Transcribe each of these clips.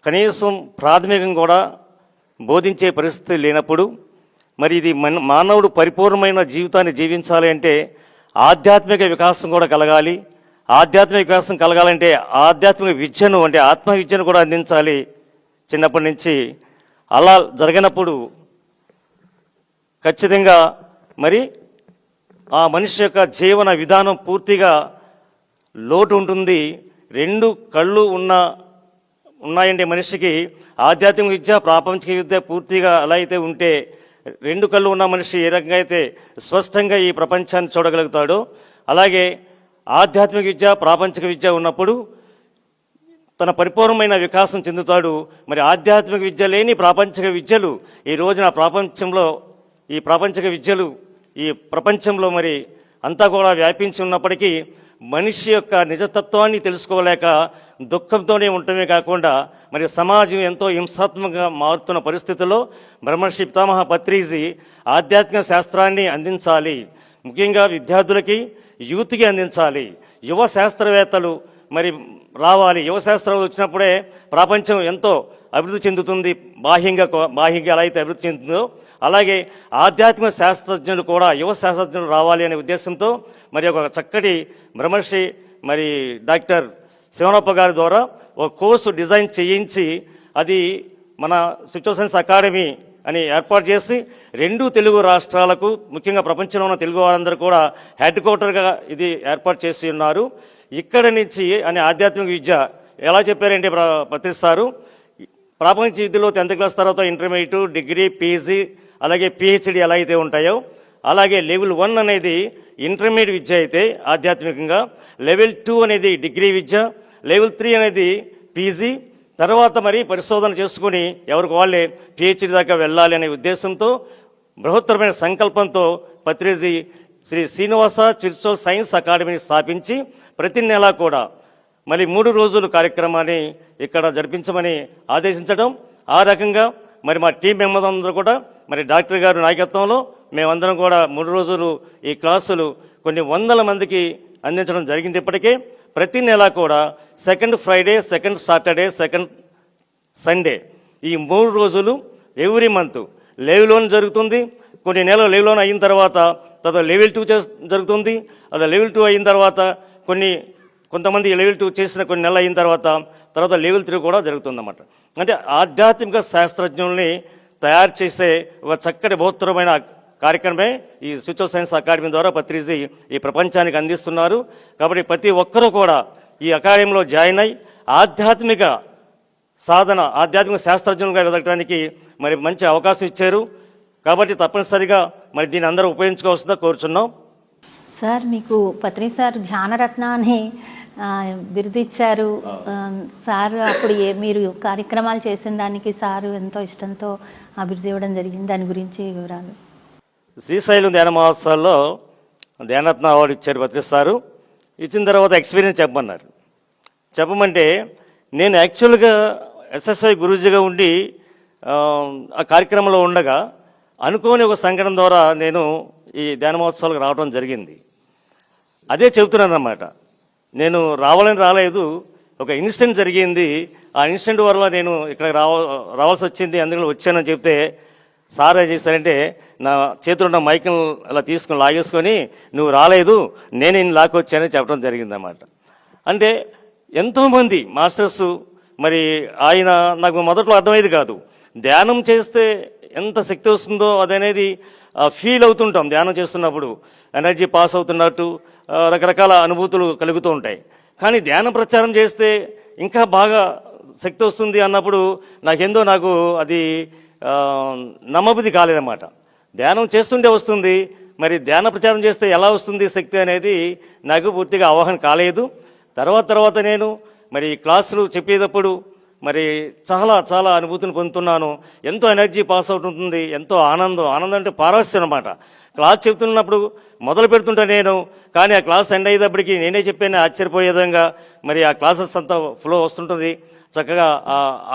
కనీసం ప్రాథమికం కూడా బోధించే పరిస్థితి లేనప్పుడు మరి ఇది మానవుడు పరిపూర్ణమైన జీవితాన్ని జీవించాలి అంటే ఆధ్యాత్మిక వికాసం కూడా కలగాలి. ఆధ్యాత్మిక వికాసం కలగాలంటే ఆధ్యాత్మిక విద్యను అంటే ఆత్మ విద్యను కూడా అందించాలి చిన్నప్పటి నుంచి. అలా జరగనప్పుడు ఖచ్చితంగా మరి ఆ మనిషి యొక్క జీవన విధానం పూర్తిగా లోటు ఉంటుంది. రెండు కళ్ళు ఉన్నాయంటే మనిషికి ఆధ్యాత్మిక విద్య ప్రాపంచిక విద్య పూర్తిగా అలా అయితే ఉంటే రెండు కళ్ళు ఉన్న మనిషి ఏ రకంగా అయితే స్పష్టంగా ఈ ప్రపంచాన్ని చూడగలుగుతాడో అలాగే ఆధ్యాత్మిక విద్య ప్రాపంచిక విద్య ఉన్నప్పుడు తన పరిపూర్ణమైన వికాసం చెందుతాడు. మరి ఆధ్యాత్మిక విద్య లేని ప్రాపంచిక విద్యలు ఈ రోజున ఈ ప్రాపంచిక విద్యలు ఈ ప్రపంచంలో మరి అంతా కూడా వ్యాపించి ఉన్నప్పటికీ మనిషి యొక్క నిజతత్వాన్ని తెలుసుకోలేక దుఃఖంతోనే ఉండటమే కాకుండా మరి సమాజం ఎంతో హింసాత్మకంగా మారుతున్న పరిస్థితుల్లో బ్రహ్మర్షి పితామహ పత్రిజీ ఆధ్యాత్మిక శాస్త్రాన్ని అందించాలి. ముఖ్యంగా విద్యార్థులకి యూత్కి అందించాలి. యువ శాస్త్రవేత్తలు మరి రావాలి. యువ శాస్త్రాలు వచ్చినప్పుడే ప్రపంచం ఎంతో అభివృద్ధి చెందుతుంది. బాహ్యంగా ఎలా అయితే అభివృద్ధి చెందుతుందో అలాగే ఆధ్యాత్మిక శాస్త్రజ్ఞులు కూడా యువ శాస్త్రజ్ఞులు రావాలి అనే ఉద్దేశంతో మరి ఒక చక్కటి బ్రహ్మర్షి మరి డాక్టర్ శివనప్ప గారి ద్వారా ఒక కోర్సు డిజైన్ చేయించి అది మన సిస్టర్ సైన్స్ అకాడమీ అని ఏర్పాటు చేసి రెండు తెలుగు రాష్ట్రాలకు ముఖ్యంగా ప్రపంచంలో ఉన్న తెలుగు వారందరూ కూడా హెడ్ క్వార్టర్గా ఇది ఏర్పాటు చేసి ఉన్నారు. ఇక్కడ నుంచి అనే ఆధ్యాత్మిక విద్య ఎలా చెప్పారంటే పత్రిస్తారు ప్రాపంచిక విద్యలో 10th క్లాస్ తర్వాత ఇంటర్మీడియట్, డిగ్రీ, పీజీ అలాగే పిహెచ్డి ఎలా అయితే ఉంటాయో అలాగే లెవెల్ 1 అనేది ఇంటర్మీడియట్ విద్య అయితే ఆధ్యాత్మికంగా, లెవెల్ 2 అనేది డిగ్రీ విద్య, లెవెల్ 3 అనేది పీజీ, తర్వాత మరి పరిశోధన చేసుకుని ఎవరికి వాళ్ళే పిహెచ్డి దాకా వెళ్ళాలి అనే ఉద్దేశంతో బృహత్తరమైన సంకల్పంతో పత్రిజీ శ్రీ శ్రీనివాస చిల్సో సైన్స్ అకాడమీని స్థాపించి ప్రతి నెలా కూడా మరి 3 రోజులు కార్యక్రమాన్ని ఇక్కడ జరిపించమని ఆదేశించడం. ఆ రకంగా మరి మా టీం మెంబర్స్ అందరూ కూడా మరి డాక్టర్ గారి నాయకత్వంలో మేమందరం కూడా 3 రోజులు ఈ క్లాసులు కొన్ని వందల మందికి అందించడం జరిగింది. ఇప్పటికే ప్రతి నెల కూడా second Friday, second Saturday, second Sunday ఈ 3 రోజులు ఎవ్రీ మంత్ లెవెల్ 1 జరుగుతుంది. కొన్ని నెలలు లెవెల్ 1 అయిన తర్వాత లెవెల్ 2 జరుగుతుంది. అది లెవెల్ 2 అయిన తర్వాత కొంతమంది లెవెల్ 2 చేసిన కొన్ని నెలలు అయిన తర్వాత లెవెల్ 3 కూడా జరుగుతుందన్నమాట. అంటే ఆధ్యాత్మిక శాస్త్రజ్ఞుల్ని తయారు చేసే ఒక చక్కటి బృహత్తరమైన కార్యక్రమమే ఈ సిస్టర్ సైన్స్ అకాడమీ ద్వారా పత్రిజీ ఈ ప్రపంచానికి అందిస్తున్నారు. కాబట్టి ప్రతి ఒక్కరూ కూడా ఈ అకాడమీలో జాయిన్ అయి ఆధ్యాత్మిక శాస్త్రజ్ఞులుగా ఎదగడానికి మరి మంచి అవకాశం ఇచ్చారు. కాబట్టి తప్పనిసరిగా మరి దీన్ని అందరూ ఉపయోగించుకోవాల్సిందిగా కోరుచున్నాం. సార్ మీకు పత్రి సార్ ధ్యానరత్న అని బిరుదిచ్చారు. సార్ అప్పుడు మీరు కార్యక్రమాలు చేసిన దానికి సారు ఎంతో ఇష్టంతో ఆ బిరుదు ఇవ్వడం జరిగింది. దాని గురించి వివరాలు. శ్రీశైలం ధ్యాన మహోత్సవాల్లో ధ్యానరత్న అవార్డు ఇచ్చారు పత్రి సారు. ఇచ్చిన తర్వాత ఎక్స్పీరియన్స్ చెప్పమంటే నేను యాక్చువల్గా ఎస్ఎస్ఐ గురూజీగా ఉండి ఆ కార్యక్రమంలో ఉండగా అనుకోని ఒక సంఘటన ద్వారా నేను ఈ ధ్యాన మహోత్సవాలకు రావడం జరిగింది. అదే చెబుతున్నాను అన్నమాట. నేను రాలేదు, ఒక ఇన్సిడెంట్ జరిగింది. ఆ ఇన్సిడెంట్ వల్ల నేను ఇక్కడ రావాల్సి వచ్చింది, అందుకని వచ్చానని చెప్తే సార్ ఏం చేశారంటే నా చేతిలో ఉన్న మైక్ను అలా తీసుకుని లాగేసుకొని నువ్వు రాలేదు, నేను ఇన్ని లాక్కొచ్చానని చెప్పడం జరిగిందన్నమాట. అంటే ఎంతోమంది మాస్టర్స్ మరి ఆయన నాకు మొదట్లో అర్థమయ్యేది కాదు. ధ్యానం చేస్తే ఎంత శక్తి వస్తుందో అదనేది ఫీల్ అవుతుంటాం. ధ్యానం చేస్తున్నప్పుడు ఎనర్జీ పాస్ అవుతున్నట్టు రకరకాల అనుభూతులు కలుగుతూ ఉంటాయి. కానీ ధ్యానం ప్రచారం చేస్తే ఇంకా బాగా శక్తి వస్తుంది అన్నప్పుడు నాకు అది నమ్మబుద్ధి కాలేదన్నమాట. ధ్యానం చేస్తుంటే వస్తుంది, మరి ధ్యాన ప్రచారం చేస్తే ఎలా వస్తుంది శక్తి అనేది నాకు పూర్తిగా అవగాహన కాలేదు. తర్వాత నేను మరి క్లాసులు చెప్పేటప్పుడు మరి చాలా చాలా అనుభూతిని పొందుతున్నాను. ఎంతో ఎనర్జీ పాస్ అవుట్ ఉంటుంది, ఎంతో ఆనందం అంటే పారవస్యం అన్నమాట. క్లాస్ చెప్తున్నప్పుడు మొదలు పెడుతుంటా నేను, కానీ ఆ క్లాస్ ఎండ్ అయ్యేటప్పటికి నేనే చెప్పాను ఆశ్చర్యపోయే విధంగా మరి ఆ క్లాసెస్ అంతా ఫ్లో వస్తుంటుంది. చక్కగా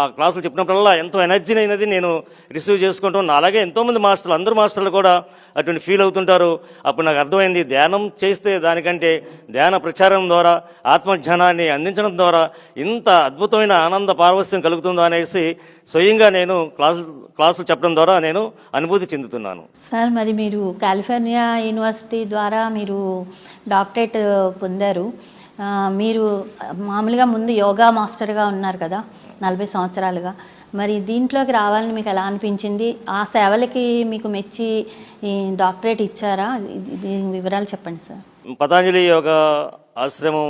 ఆ క్లాసులు చెప్పినప్పుడల్లా ఎంతో ఎనర్జీని అయినది నేను రిసీవ్ చేసుకుంటాను. అలాగే ఎంతోమంది మాస్టర్లు, అందరు మాస్టర్లు కూడా అటువంటి ఫీల్ అవుతుంటారు. అప్పుడు నాకు అర్థమైంది, ధ్యానం చేస్తే దానికంటే ధ్యాన ప్రచారం ద్వారా ఆత్మజ్ఞానాన్ని అందించడం ద్వారా ఇంత అద్భుతమైన ఆనంద పారవస్యం కలుగుతుందో అనేసి స్వయంగా నేను క్లాసులు చెప్పడం ద్వారా నేను అనుభూతి చెందుతున్నాను. సార్, మరి మీరు కాలిఫోర్నియా యూనివర్సిటీ ద్వారా మీరు డాక్టరేట్ పొందారు. మీరు మామూలుగా ముందు యోగా మాస్టర్గా ఉన్నారు కదా 40 సంవత్సరాలుగా. మరి దీంట్లోకి రావాలని మీకు ఎలా అనిపించింది? ఆ సేవలకి మీకు మెచ్చి ఈ డాక్టరేట్ ఇచ్చారా? దీని వివరాలు చెప్పండి సార్. పతాంజలి యోగా ఆశ్రమం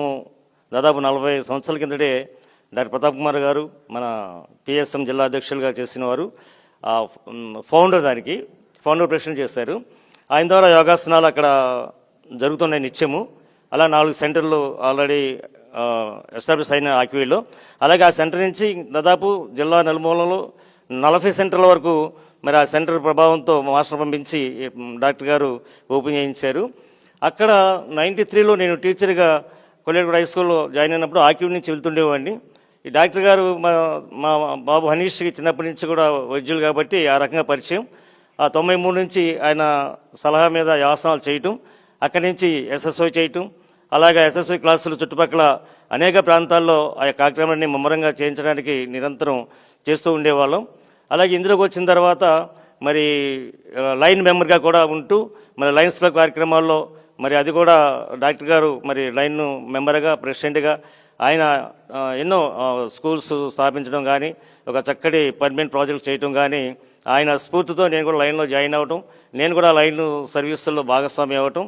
దాదాపు 40 సంవత్సరాల కిందటే డాక్టర్ ప్రతాప్ కుమార్ గారు మన పిఎస్ఎం జిల్లా అధ్యక్షులుగా చేసిన వారు ఫౌండర్ ప్రెసిడెంట్ చేశారు. ఆయన ద్వారా యోగాసనాలు అక్కడ జరుగుతున్నాయి నిత్యము. అలా 4 సెంటర్లు ఆల్రెడీ ఎస్టాబ్లిష్ అయిన ఆక్వీలో. అలాగే ఆ సెంటర్ నుంచి దాదాపు జిల్లా నలుమూలలో 40 సెంటర్ల వరకు మరి ఆ సెంటర్ ప్రభావంతో మాస్టర్ పంపించి డాక్టర్ గారు ఓపెన్ చేయించారు. అక్కడ 93లో నేను టీచర్గా కొల్లేరుగూడ హై స్కూల్లో జాయిన్ అయినప్పుడు ఆక్వీ నుంచి వెళ్తుండేవాడిని. ఈ డాక్టర్ గారు మా బాబు హనీష్కి చిన్నప్పటి నుంచి కూడా వైద్యులు కాబట్టి ఆ రకంగా పరిచయం. ఆ 93 నుంచి ఆయన సలహా మీద ఆసనాలు చేయటం, అక్కడి నుంచి ఎస్ఎస్ఓ చేయటం, అలాగే ఎస్ఎస్ఓ క్లాసులు చుట్టుపక్కల అనేక ప్రాంతాల్లో ఆ కార్యక్రమాన్ని ముమ్మరంగా చేయించడానికి నిరంతరం చేస్తూ ఉండేవాళ్ళం. అలాగే ఇందులోకి వచ్చిన తర్వాత మరి లైన్ మెంబర్గా కూడా ఉంటూ మరి లయన్స్ క్లబ్ కార్యక్రమాల్లో మరి అది కూడా డాక్టర్ గారు మరి లైన్ మెంబర్గా ప్రెసిడెంట్గా ఆయన ఎన్నో స్కూల్స్ స్థాపించడం కానీ ఒక చక్కటి పర్మనెంట్ ప్రాజెక్ట్ చేయటం కానీ ఆయన స్ఫూర్తితో నేను కూడా లైన్లో జాయిన్ అవ్వటం, నేను కూడా లైన్ సర్వీసుల్లో భాగస్వామి అవ్వటం,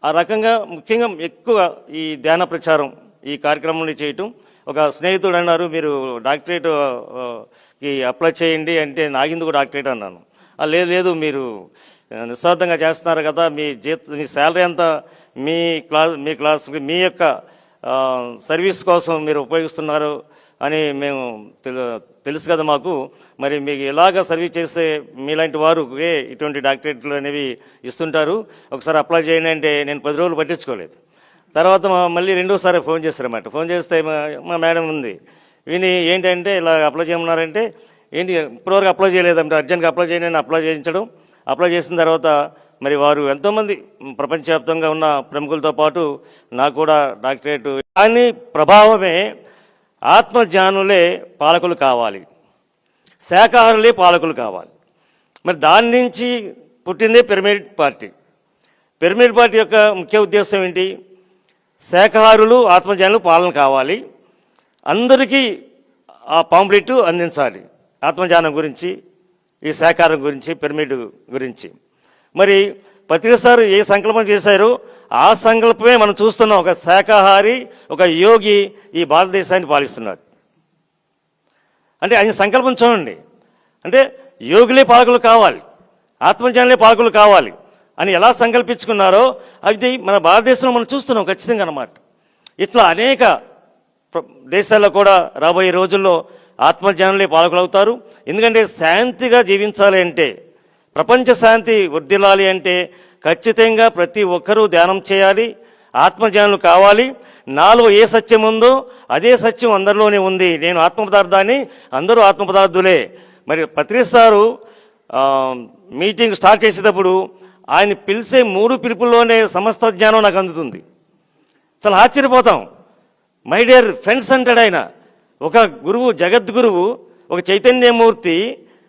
ఆ రకంగా ముఖ్యంగా ఎక్కువ ఈ ధ్యాన ప్రచారం ఈ కార్యక్రమాన్ని చేయటం. ఒక స్నేహితుడు అన్నారు, మీరు డాక్టరేట్కి అప్లై చేయండి అంటే నాకెందుకు డాక్టరేట్ అన్నాను. లేదు మీరు నిస్వార్థంగా చేస్తున్నారు కదా, మీ శాలరీ అంతా మీ క్లాస్కి మీ యొక్క సర్వీస్ కోసం మీరు ఉపయోగిస్తున్నారు అని మేము తెలుసు కదా మాకు. మరి మీకు ఎలాగ సర్వీస్ చేసే మీలాంటి వారు ఇటువంటి డాక్టరేట్లు అనేవి ఇస్తుంటారు, ఒకసారి అప్లై చేయండి అంటే నేను 10 రోజులు పట్టించుకోలేదు. తర్వాత మళ్ళీ రెండోసారి ఫోన్ చేశారన్నమాట. ఫోన్ చేస్తే మా మేడం ఉంది, విని ఏంటంటే ఇలా అప్లై చేయమన్నారంటే ఏంటి ఇప్పటివరకు అప్లై చేయలేదంటే అర్జెంట్గా అప్లై చేయండి, అప్లై చేయించడం. అప్లై చేసిన తర్వాత మరి వారు ఎంతోమంది ప్రపంచవ్యాప్తంగా ఉన్న ప్రముఖులతో పాటు నాకు కూడా డాక్టరేట్. దాని ప్రభావమే ఆత్మజ్ఞానులే పాలకులు కావాలి, శాకాహారులే పాలకులు కావాలి. మరి దాని నుంచి పుట్టిందే పిరమిడ్ పార్టీ. పిరమిడ్ పార్టీ యొక్క ముఖ్య ఉద్దేశం ఏంటి? శాకాహారులు ఆత్మజ్ఞానులు పాలన కావాలి, అందరికీ ఆ పాంప్లెట్ అందించాలి ఆత్మజ్ఞానం గురించి, ఈ శాకాహారం గురించి, పిరమిడ్ గురించి. మరి ప్రతిసారి ఏ సంకల్పం చేశారో ఆ సంకల్పమే మనం చూస్తున్నాం. ఒక శాకాహారి, ఒక యోగి ఈ భారతదేశాన్ని పాలిస్తున్నాడు అంటే ఆయన సంకల్పం చూడండి. అంటే యోగులే పాలకులు కావాలి, ఆత్మజ్ఞానులే పాలకులు కావాలి అని ఎలా సంకల్పించుకున్నారో అది మన భారతదేశంలో మనం చూస్తున్నాం ఖచ్చితంగా అన్నమాట. ఇట్లా అనేక దేశాల్లో కూడా రాబోయే రోజుల్లో ఆత్మజ్ఞానులే పాలకులు అవుతారు. ఎందుకంటే శాంతిగా జీవించాలి అంటే, ప్రపంచ శాంతి వర్ధిల్లాలి అంటే ఖచ్చితంగా ప్రతి ఒక్కరూ ధ్యానం చేయాలి, ఆత్మజ్ఞానులు కావాలి. నాలో ఏ సత్యం ఉందో అదే సత్యం అందరిలోనే ఉంది. నేను ఆత్మ పదార్థాన్ని, అందరూ ఆత్మ పదార్థులే. మరి పత్రిస్తారు మీటింగ్ స్టార్ట్ చేసేటప్పుడు ఆయన పిలిచే 3 పిలుపుల్లోనే సమస్త జ్ఞానం నాకు అందుతుంది. చాలా ఆశ్చర్యపోతాం. మై డియర్ ఫ్రెండ్స్ అంటాడు ఆయన. ఒక గురువు, జగద్గురువు, ఒక చైతన్యమూర్తి,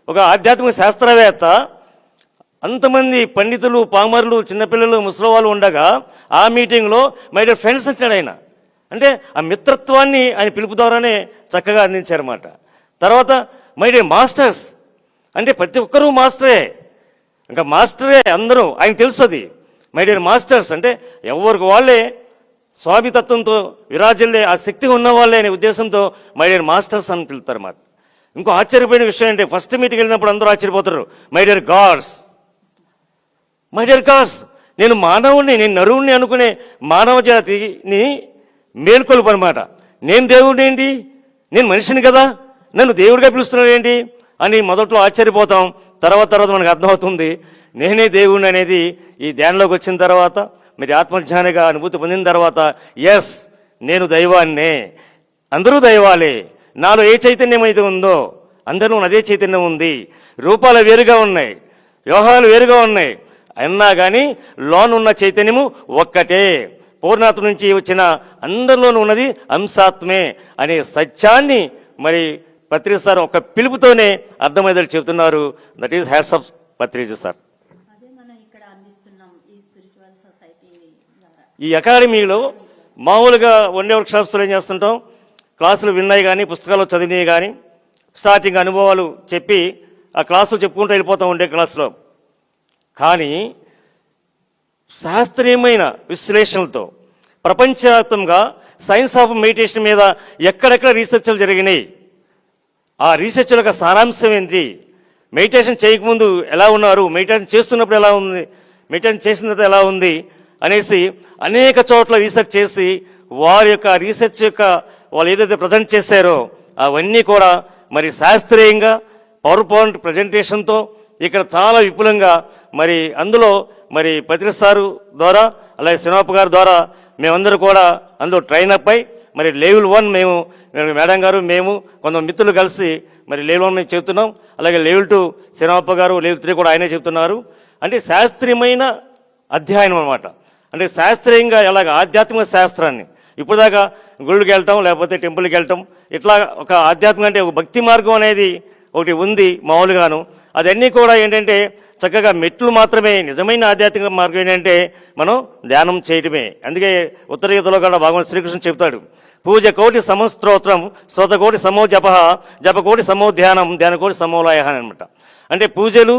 ఒక ఆధ్యాత్మిక శాస్త్రవేత్త, అంతమంది పండితులు, పామరులు, చిన్నపిల్లలు, ముసలివాళ్ళు ఉండగా ఆ మీటింగ్లో మై డియర్ ఫ్రెండ్స్ అంటాడు ఆయన. అంటే ఆ మిత్రత్వాన్ని ఆయన పిలుపు ద్వారానే చక్కగా అందించారన్నమాట. తర్వాత మై డియర్ మాస్టర్స్ అంటే ప్రతి ఒక్కరూ మాస్టరే, ఇంకా మాస్టరే అందరూ, ఆయన తెలుస్తుంది. మై డియర్ మాస్టర్స్ అంటే ఎవరికి వాళ్ళే స్వామితత్వంతో విరాజిల్లే ఆ శక్తి ఉన్న వాళ్ళే అనే ఉద్దేశంతో మై డియర్ మాస్టర్స్ అని పిలుతారన్నమాట. ఇంకో ఆశ్చర్యపోయిన విషయం అంటే ఫస్ట్ మీటింగ్ వెళ్ళినప్పుడు అందరూ ఆశ్చర్యపోతారు. My dear God's, my dear God's, నేను మానవుడిని, నేను నరువుని అనుకునే మానవ జాతిని మేల్కొలుపు అనమాట. నేను దేవుడిని ఏంటి, నేను మనిషిని కదా, నన్ను దేవుడిగా పిలుస్తున్నాడు ఏంటి అని మొదట్లో ఆశ్చర్యపోతాం. తర్వాత మనకు అర్థమవుతుంది నేనే దేవుడిని అనేది ఈ ధ్యానంలోకి వచ్చిన తర్వాత, మీరు ఆత్మజ్ఞానిగా అనుభూతి పొందిన తర్వాత, ఎస్ నేను దైవాన్నే, అందరూ దైవాలే, నాలో ఏ చైతన్యం అయితే ఉందో అందరూ అదే చైతన్యం ఉంది. రూపాలు వేరుగా ఉన్నాయి, వ్యవహారాలు వేరుగా ఉన్నాయి, అన్నా కానీ లోనున్న చైతన్యము ఒక్కటే. పూర్ణాత్మ నుంచి వచ్చిన అందరిలోనూ ఉన్నది అంశాత్మే అనే సత్యాన్ని మరి పత్రిజీ సార్ ఒక పిలుపుతోనే అర్థమయ్యేది చెబుతున్నారు. That is hats off Patriji sir. ఈ అకాడమీలో మామూలుగా వన్ డే వర్క్ షాప్స్లో ఏం చేస్తుంటాం, క్లాసులు విన్నాయి కానీ పుస్తకాలు చదివినవి కానీ స్టార్టింగ్ అనుభవాలు చెప్పి ఆ క్లాసులు చెప్పుకుంటూ వెళ్ళిపోతూ ఉండే క్లాసులో. కానీ శాస్త్రీయమైన విశ్లేషణలతో ప్రపంచవ్యాప్తంగా సైన్స్ ఆఫ్ మెడిటేషన్ మీద ఎక్కడెక్కడ రీసెర్చ్లు జరిగినాయి, ఆ రీసెర్చ్ యొక్క సారాంశం ఏంటి, మెడిటేషన్ చేయకముందు ఎలా ఉన్నారు, మెడిటేషన్ చేస్తున్నప్పుడు ఎలా ఉంది, మెడిటేషన్ చేసిన తర్వాత ఎలా ఉంది అనేసి అనేక చోట్ల రీసెర్చ్ చేసి వారి యొక్క రీసెర్చ్ యొక్క వాళ్ళు ఏదైతే ప్రజెంట్ చేశారో అవన్నీ కూడా మరి శాస్త్రీయంగా పవర్ పాయింట్ ప్రజెంటేషన్తో ఇక్కడ చాలా విపులంగా మరి అందులో మరి పత్రిజీ సారు ద్వారా అలాగే శ్రీనివాప గారి ద్వారా మేమందరూ కూడా అందులో ట్రైన్ అప్ అయి మరి లెవెల్ 1 మేము మేడం గారు మేము కొంత మిత్రులు కలిసి మరి లెవెల్ 1 మేము చెబుతున్నాం. అలాగే లెవెల్ 2 శ్రీనివాప గారు, లెవెల్ 3 కూడా ఆయనే చెబుతున్నారు. అంటే శాస్త్రీయమైన అధ్యయనం అనమాట. అంటే శాస్త్రీయంగా ఎలాగ ఆధ్యాత్మిక శాస్త్రాన్ని ఇప్పుడు దాకా గుళ్ళకి వెళ్ళటం లేకపోతే టెంపుల్కి వెళ్ళటం ఇట్లా ఒక ఆధ్యాత్మిక అంటే ఒక భక్తి మార్గం అనేది ఒకటి ఉంది మామూలుగాను. అదన్నీ కూడా ఏంటంటే చక్కగా మెట్లు మాత్రమే. నిజమైన ఆధ్యాత్మిక మార్గం ఏంటంటే మనం ధ్యానం చేయటమే. అందుకే ఉత్తర గీతలో కూడా భగవాన్ శ్రీకృష్ణ చెప్తాడు, పూజ కోటి సమస్తోత్రం స్తోత్ర కోటి సమో జప జప కోటి సమో ధ్యానం ధ్యాన కోటి సమోలయ అనమాట. అంటే పూజలు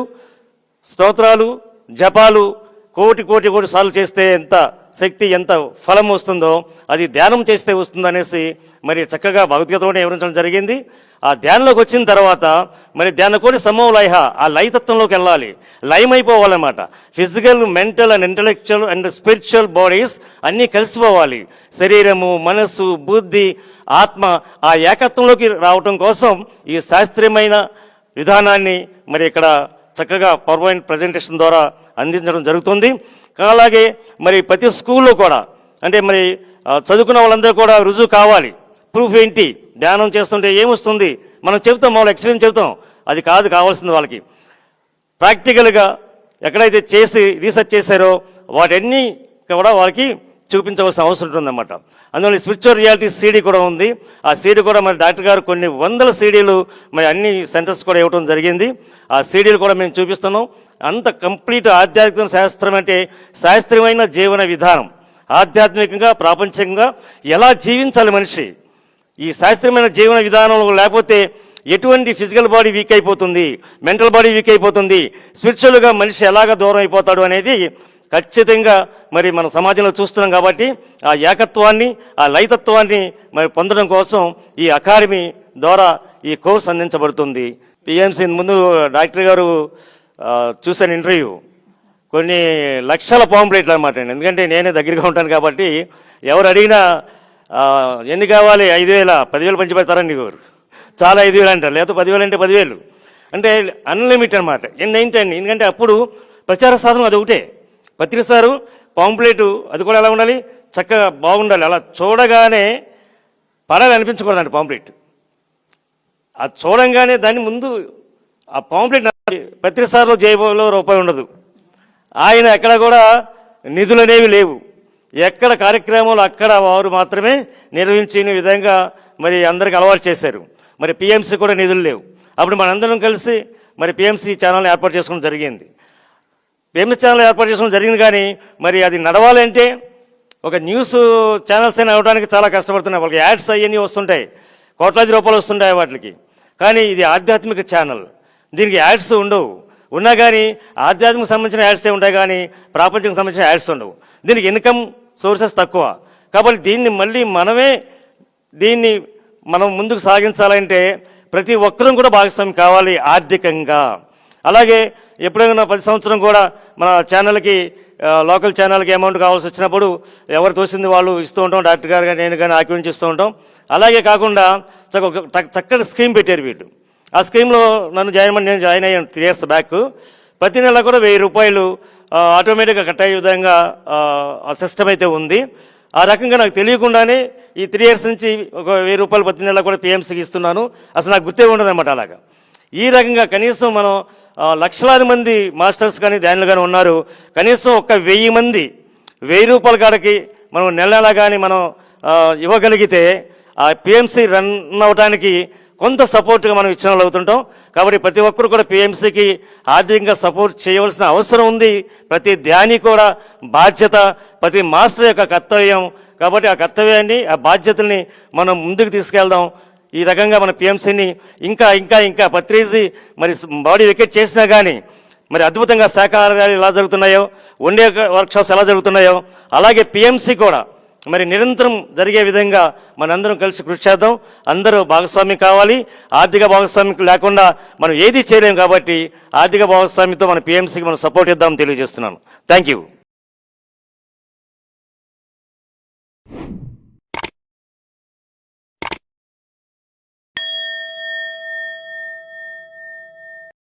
స్తోత్రాలు జపాలు కోటి కోటి కోటి సార్లు చేస్తే ఎంత శక్తి ఎంత ఫలం వస్తుందో అది ధ్యానం చేస్తే వస్తుంది అనేసి మరి చక్కగా భగవద్గీతలోనే వివరించడం జరిగింది. ఆ ధ్యానంలోకి వచ్చిన తర్వాత మరి ధ్యాన కోటి సమోలయ ఆ లయతత్వంలోకి వెళ్ళాలి, లయమైపోవాలన్నమాట. Physical, mental and intellectual and spiritual bodies అన్నీ కలిసిపోవాలి. శరీరము, మనస్సు, బుద్ధి, ఆత్మ ఆ ఏకత్వంలోకి రావటం కోసం ఈ శాస్త్రీయమైన విధానాన్ని మరి ఇక్కడ చక్కగా పవర్ పాయింట్ ప్రజెంటేషన్ ద్వారా అందించడం జరుగుతుంది. అలాగే మరి ప్రతి స్కూల్లో కూడా అంటే మరి చదువుకున్న వాళ్ళందరూ కూడా రుజువు కావాలి. ప్రూఫ్ ఏంటి, ధ్యానం చేస్తుంటే ఏమొస్తుంది మనం చెబుతాం, వాళ్ళు ఎక్స్పీరియన్స్ చెబుతాం, అది కాదు కావాల్సింది వాళ్ళకి. ప్రాక్టికల్గా ఎక్కడైతే చేసి రీసెర్చ్ చేశారో వాటన్నీ కూడా వాళ్ళకి చూపించవలసిన అవసరం ఉంటుందన్నమాట. అందువల్ల స్పిరిచువల్ రియాలిటీ సీడీ కూడా ఉంది. ఆ సీడీ కూడా మరి డాక్టర్ గారు కొన్ని వందల సీడీలు మరి అన్ని సెంటర్స్ కూడా ఇవ్వడం జరిగింది. ఆ సీడీలు కూడా మేము చూపిస్తున్నాం. అంత కంప్లీట్ ఆధ్యాత్మిక శాస్త్రం అంటే శాస్త్రీయమైన జీవన విధానం, ఆధ్యాత్మికంగా ప్రాపంచికంగా ఎలా జీవించాలి మనిషి. ఈ శాస్త్రీయమైన జీవన విధానం లేకపోతే ఎటువంటి ఫిజికల్ బాడీ వీక్ అయిపోతుంది, మెంటల్ బాడీ వీక్ అయిపోతుంది, స్పిరిచువల్గా మనిషి ఎలాగ దూరం అయిపోతాడు అనేది ఖచ్చితంగా మరి మన సమాజంలో చూస్తున్నాం. కాబట్టి ఆ ఏకత్వాన్ని ఆ లయతత్వాన్ని మరి పొందడం కోసం ఈ అకాడమీ ద్వారా ఈ కోర్స్ అందించబడుతుంది. పిఎంసి ముందు డాక్టర్ గారు చూశాను ఇంటర్వ్యూ, కొన్ని లక్షల పాంప్లెట్లు అనమాట. ఎందుకంటే నేనే దగ్గరగా ఉంటాను కాబట్టి ఎవరు అడిగినా ఎన్ని కావాలి, 5,000 10,000 పంచి పెడతారని నీకు చాలా 5,000 అంటారు, లేకపోతే 10,000 అంటే 10,000 అంటే అన్లిమిట్ అనమాట. ఏంటండి ఎందుకంటే అప్పుడు ప్రచార సాధనం అది ఒకటే. పత్రిక సారు పాంప్లెట్ అది కూడా ఎలా ఉండాలి, చక్కగా బాగుండాలి, అలా చూడగానే పడాలి అనిపించకూడదండి పాంప్లెట్. అది చూడంగానే దాని ముందు ఆ పాంప్లెట్ పత్రిక సార్లో జేబులో రూపాయి ఉండదు. ఆయన ఎక్కడ కూడా నిధులు అనేవి లేవు, ఎక్కడ కార్యక్రమాలు అక్కడ వారు మాత్రమే నిర్వహించిన విధంగా మరి అందరికి అలవాటు చేశారు. మరి పిఎంసి కూడా నిధులు లేవు. అప్పుడు మనందరం కలిసి మరి పిఎంసి ఛానల్ ఏర్పాటు చేసుకోవడం జరిగింది. పిఎంసి ఛానల్ ఏర్పాటు చేసుకోవడం జరిగింది. కానీ మరి అది నడవాలంటే ఒక న్యూస్ ఛానల్స్ అయినా అవడానికి చాలా కష్టపడుతున్నాయి. వాళ్ళకి యాడ్స్ అవన్నీ వస్తుంటాయి, కోట్లాది రూపాయలు వస్తుంటాయి వాటికి. కానీ ఇది ఆధ్యాత్మిక ఛానల్, దీనికి యాడ్స్ ఉండవు. ఉన్నా కానీ ఆధ్యాత్మిక సంబంధించిన యాడ్సే ఉంటాయి కానీ ప్రాపంచిక సంబంధించిన యాడ్స్ ఉండవు. దీనికి ఇన్కమ్ సోర్సెస్ తక్కువ. కాబట్టి దీన్ని మళ్ళీ దీన్ని మనం ముందుకు సాగించాలంటే ప్రతి ఒక్కరూ కూడా భాగస్వామి కావాలి ఆర్థికంగా. అలాగే ఎప్పుడైనా 10 సంవత్సరం కూడా మన ఛానల్కి లోకల్ ఛానల్కి అమౌంట్ కావాల్సి వచ్చినప్పుడు ఎవరు తోసింది వాళ్ళు ఇస్తూ ఉంటాం, డాక్టర్ గారు కానీ నేను కానీ ఆకి నుంచి ఇస్తూ ఉంటాం. అలాగే కాకుండా చక్కటి స్కీమ్ పెట్టారు వీళ్ళు. ఆ స్కీమ్లో నేను జాయిన్ అయ్యాను 3 years బ్యాక్. ప్రతి నెల కూడా 1,000 రూపాయలు ఆటోమేటిక్గా కట్ అయ్యే విధంగా ఆ సిస్టమ్ అయితే ఉంది. ఆ రకంగా నాకు తెలియకుండానే ఈ 3 years నుంచి ఒక 1000 రూపాయలు ప్రతి నెల కూడా పిఎంసీకి ఇస్తున్నాను. అసలు నాకు గుర్తే ఉండదన్నమాట. అలాగా ఈ రకంగా కనీసం మనం లక్షలాది మంది మాస్టర్స్ కానీ ధ్యానులు కానీ ఉన్నారు. కనీసం ఒక 1000 మంది 1000 రూపాయల కాడకి మనం నెల కానీ మనం ఇవ్వగలిగితే ఆ పిఎంసీ రన్ అవడానికి కొంత సపోర్ట్గా మనం ఇచ్చిన వాళ్ళు అవుతుంటాం. కాబట్టి ప్రతి ఒక్కరు కూడా పిఎంసీకి ఆర్థికంగా సపోర్ట్ చేయవలసిన అవసరం ఉంది. ప్రతి ధ్యాని కూడా బాధ్యత, ప్రతి మాస్టర్ యొక్క కర్తవ్యం. కాబట్టి ఆ కర్తవ్యాన్ని, ఆ బాధ్యతల్ని మనం ముందుకు తీసుకెళ్దాం. ఈ రకంగా మన పిఎంసీని ఇంకా ఇంకా ఇంకా పత్రిజీ మరి బాడీ వికెట్ చేసినా కానీ మరి అద్భుతంగా శాఖాహారాలు ఎలా జరుగుతున్నాయో, వండే వర్క్షాప్స్ ఎలా జరుగుతున్నాయో అలాగే పిఎంసీ కూడా మరి నిరంతరం జరిగే విధంగా మనందరం కలిసి కృషి చేద్దాం. అందరూ భాగస్వామ్యం కావాలి. ఆర్థిక భాగస్వామ్యం లేకుండా మనం ఏది చేయలేం. కాబట్టి ఆర్థిక భాగస్వామ్యంతో మన పిఎంసీకి మనం సపోర్ట్ ఇద్దామని తెలియజేస్తున్నాను. Thank you.